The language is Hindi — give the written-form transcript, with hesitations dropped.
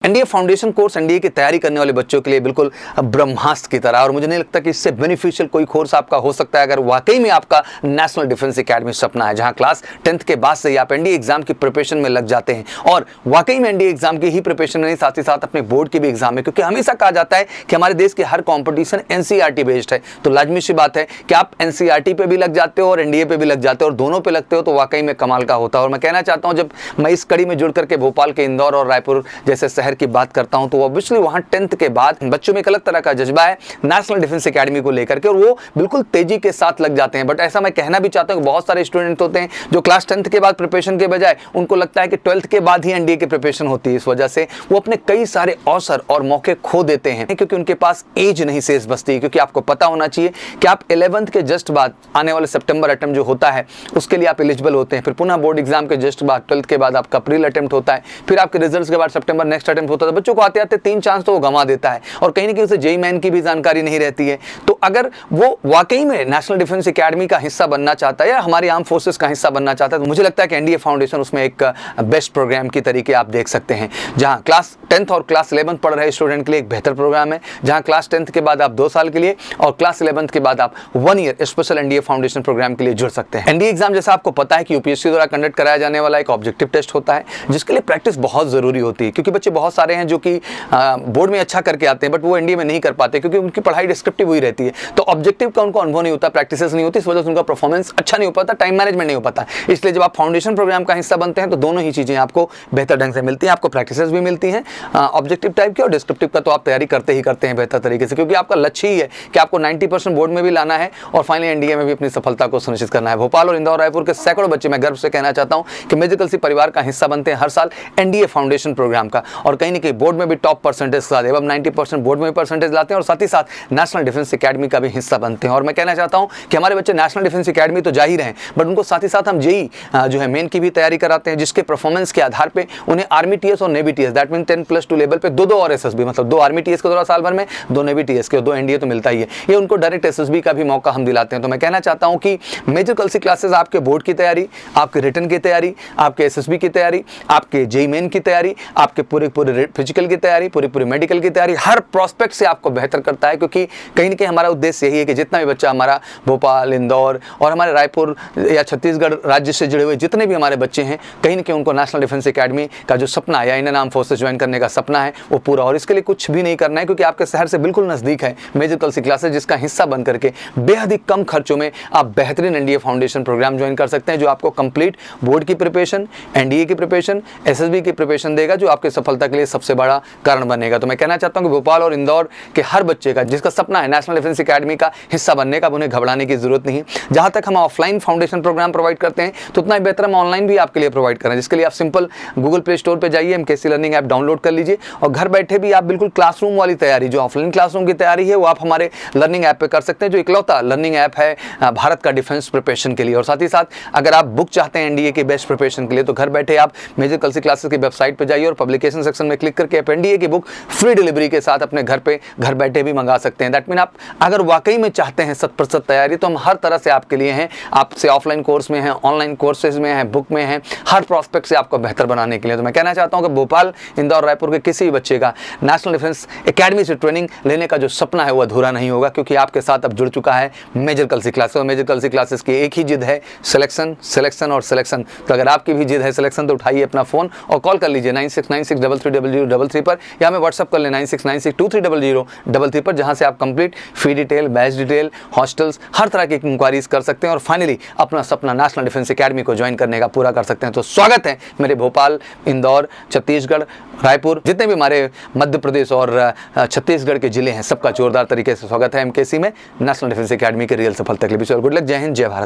एनडीए फाउंडेशन कोर्स एनडीए की तैयारी करने वाले बच्चों के लिए बिल्कुल ब्रह्मास्त्र की तरह, और मुझे नहीं लगता कि इससे बेनिफिशियल कोई कोर्स आपका हो सकता है अगर वाकई में आपका नेशनल डिफेंस एकेडमी सपना है, जहां क्लास 10th के बाद से ही आप एनडीए एग्जाम की प्रिपरेशन में लग जाते हैं। और वाकई में एनडीए एग्जाम की ही प्रिपरेशन नहीं, साथ ही साथ अपने बोर्ड की भी एग्जाम है, क्योंकि हमेशा कहा जाता है कि हमारे देश के हर कॉम्पिटिशन एनसीईआरटी बेस्ड है। तो लाजमी सी बात है कि आप एनसीईआरटी पे भी लग जाते हो और एनडीए पे भी लग जाते हो, और दोनों पे लगते हो तो वाकई में कमाल का होता है। और मैं कहना चाहता हूं, जब मैं इस कड़ी में जुड़ करके भोपाल के इंदौर और रायपुर जैसे शहर की बात करता हूं, तो ऑब्वियसली वहां 10th के बाद बच्चों में एक अलग तरह का जज्बा है नेशनल डिफेंस एकेडमी को लेकर के, और वो बिल्कुल तेजी के साथ लग जाते हैं। बट ऐसा मैं कहना भी चाहता हूं कि बहुत सारे स्टूडेंट होते हैं जो क्लास 10th के बाद प्रिपरेशन के बजाय उनको लगता है कि 12th के बाद ही एनडीए की प्रिपरेशन होती है। इस वजह से वो अपने कई सारे अवसर और मौके खो देते हैं, क्योंकि उनके पास एज नहीं शेष बचती। क्योंकि आपको पता होना चाहिए कि आप 11th के जस्ट बाद आने वाले सितंबर अटेम्प्ट जो होता है उसके लिए आप एलिजिबल होते हैं। फिर पुनः बोर्ड एग्जाम के जस्ट बाद 12th के बाद आपका अप्रैल अटेम्प्ट होता है, फिर आपके रिजल्ट्स के बाद सितंबर नेक्स्ट अटेम्प्ट होता है। बच्चों को आते आते 3 चांस तो वो गंवा देता है, और कहीं ना कहीं उसे जेईई मेन की भी जानकारी नहीं रहती है। तो अगर वो वाकई में नेशनल डिफेंस एकेडमी का हिस्सा बनना चाहता है या हमारी आर्म फोर्सेस का हिस्सा बनना चाहता है, तो मुझे लगता है कि एनडीए फाउंडेशन उसमें एक बेस्ट प्रोग्राम की तरीके आप देख सकते हैं। जहां क्लास 10th और क्लास 11th पढ़ रहे स्टूडेंट के लिए एक बेहतर प्रोग्राम है, जहां क्लास 10th के बाद आप 2 साल के लिए और क्लास 11th के बाद आप 1 year special NDA foundation program के लिए जुड़ सकते हैं। एनडीए एग्जाम जैसा आपको पता है कि यूपीएससी द्वारा कंडक्ट कराया जाने वाला एक ऑब्जेक्टिव टेस्ट होता है, जिसके लिए प्रैक्टिस बहुत जरूरी होती है। क्योंकि बच्चे बहुत सारे हैं जो कि बोर्ड में अच्छा करके आते हैं, बट वो एनडीए में नहीं कर पाते क्योंकि उनकी पढ़ाई डिस्क्रिप्टिव हुई रहती है। तो ऑब्जेक्टिव का उनको अनुभव नहीं होता, प्रैक्टिसेस नहीं होती, इस वजह से उनका परफॉर्मेंस अच्छा नहीं हो पाता, टाइम मैनेजमेंट नहीं हो पाता। इसलिए जब आप फाउंडेशन प्रोग्राम का हिस्सा बनते हैं तो दोनों ही चीजें आपको बेहतर ढंग से मिलती हैं। आपको प्रैक्टिसेस भी मिलती हैं ऑब्जेक्टिव टाइप की, और डिस्क्रिप्टिव का तो आप तैयारी करते ही करते हैं बेहतर तरीके से, क्योंकि आपका लक्ष्य ही है कि आपको 90% बोर्ड में भी लाना है और फाइनली एनडीए में भी अपनी सफलता को सुनिश्चित करना है। भोपाल और इंदौर रायपुर के सैकड़ों बच्चे, मैं गर्व से कहना चाहता हूं कि मेजिकल सी परिवार का हिस्सा बनते हैं हर साल एनडीए फाउंडेशन प्रोग्राम का, और कहीं ना कहीं बोर्ड में भी टॉप परसेंटेज के साथ एवं 90% बोर्ड में परसेंटेज लाते हैं, और साथ ही साथ नेशनल डिफेंस एकेडमी का भी हिस्सा बनते हैं। और मैं कहना चाहता हूं कि हमारे बच्चे नेशनल डिफेंस एकेडमी तो जा ही रहे हैं, बट उनको साथ ही साथ हम जेईई जो है मेन की भी तैयारी कराते हैं, जिसके परफॉर्मेंस के आधार पे उन्हें आर्मी टीएस और navy TS, that mean 10+2 level पे 2 और एसएसबी, मतलब 2 आर्मी टीएस के दौरान साल भर में, 2 नेवी टीएस के, 2 एनडीए तो मिलता ही है, ये उनको डायरेक्ट एसएसबी का भी मौका हम दिलाते हैं। तो मैं कहना चाहता हूं कि मेजर कलसी क्लासेस आपके बोर्ड की तैयारी, आपके रिटन की तैयारी, आपके एसएसबी की तैयारी, आपके जेईई मेन की तैयारी, आपके पूरे फिजिकल की तैयारी, पूरी मेडिकल की तैयारी, हर प्रोस्पेक्ट से आपको बेहतर करता है। क्योंकि कहीं ना कहीं हमारा उद्देश्य यही है कि जितना भी बच्चा हमारा भोपाल, इंदौर और हमारे रायपुर या छत्तीसगढ़ राज्य से जुड़े हुए जितने भी हमारे बच्चे हैं, कहीं ना कहीं उनको नेशनल डिफेंस एकेडमी का जो सपना है या इंडियन आर्म फोर्सेस ज्वाइन करने का सपना है वो पूरा। और इसके लिए कुछ भी नहीं करना है, क्योंकि आपके शहर से बिल्कुल नजदीक है मेजर कलसी क्लासेस, जिसका हिस्सा बन करके बेहद ही कम खर्चों में आप बेहतरीन एनडीए फाउंडेशन प्रोग्राम ज्वाइन कर सकते हैं, जो आपको कंप्लीट बोर्ड की प्रिपरेशन, एनडीए की प्रिपरेशन, एसएसबी की प्रिपरेशन देगा, जो आपकी सफलता के लिए सबसे बड़ा कारण बनेगा। तो मैं कहना चाहता हूं कि भोपाल और इंदौर के हर बच्चे का जिसका सपना है नेशनल डिफेंस एकेडमी का हिस्सा बनने का, उन्हें घबराने की जरूरत नहीं। जहां तक हम ऑफलाइन फाउंडेशन प्रोग्राम प्रोवाइड करते हैं, तो उतना ही बेहतर हम ऑनलाइन भी आपके लिए प्रोवाइड करें, जिसके लिए आप सिंपल गूगल प्ले स्टोर पे जाइए, एमकेसी लर्निंग ऐप डाउनलोड कर लीजिए, और घर बैठे भी आप बिल्कुल क्लासरूम वाली तैयारी, जो ऑफलाइन क्लासरूम की तैयारी है, वो आप हमारे लर्निंग ऐप पे कर सकते हैं, जो इकलौता लर्निंग ऐप है भारत का डिफेंस प्रिपरेशन के लिए। और साथ ही साथ अगर आप बुक चाहते हैं एनडीए की बेस्ट प्रिपरेशन के लिए, तो घर बैठे आप मेजर कलसी क्लासेस की वेबसाइट पर जाइए और पब्लिकेशन सेक्शन में क्लिक करके आप एनडीए की बुक फ्री डिलीवरी के साथ अपने घर बैठे भी मंगा सकते हैं। दैट मीन आप अगर वाकई में चाहते हैं 100% तैयारी, तो हम हर तरह से आपके लिए हैं, आपसे ऑफलाइन कोर्स में हैं, ऑनलाइन कोर्सेज में हैं, बुक में हैं, हर प्रोस्पेक्ट से आपको बेहतर बनाने के लिए। तो मैं कहना चाहता हूं कि भोपाल, इंदौर, रायपुर के किसी भी बच्चे का नेशनल डिफेंस एकेडमी से ट्रेनिंग लेने का जो सपना है वो अधूरा नहीं होगा, क्योंकि आपके साथ अब जुड़ चुका है मेजर कलसी क्लासेस। और मेजर कलसी क्लासेस की एक ही जिद है, सिलेक्शन, सिलेक्शन और सिलेक्शन। तो अगर आपकी भी जिद है सिलेक्शन, तो उठाइए अपना फोन और कॉल कर लीजिए 9696330033 पर, या हमें व्हाट्सअप कर ले 9696230033 पर, जहां से आप कंप्लीट फी डिटेल, बैच डिटेल, हॉस्टल्स, हर तरह की इंक्वायरीज कर सकते हैं और फाइनली अपना सपना नेशनल डिफेंस एकेडमी को ज्वाइन करने का पूरा कर सकते हैं। तो स्वागत है मेरे भोपाल, इंदौर, छत्तीसगढ़, रायपुर, जितने भी हमारे मध्य प्रदेश और छत्तीसगढ़ के जिले हैं, सबका जोरदार तरीके से स्वागत है एमकेसी में नेशनल डिफेंस एकेडमी के रियल सफलता के लिए। गुड लक, जय हिंद, जय भारत।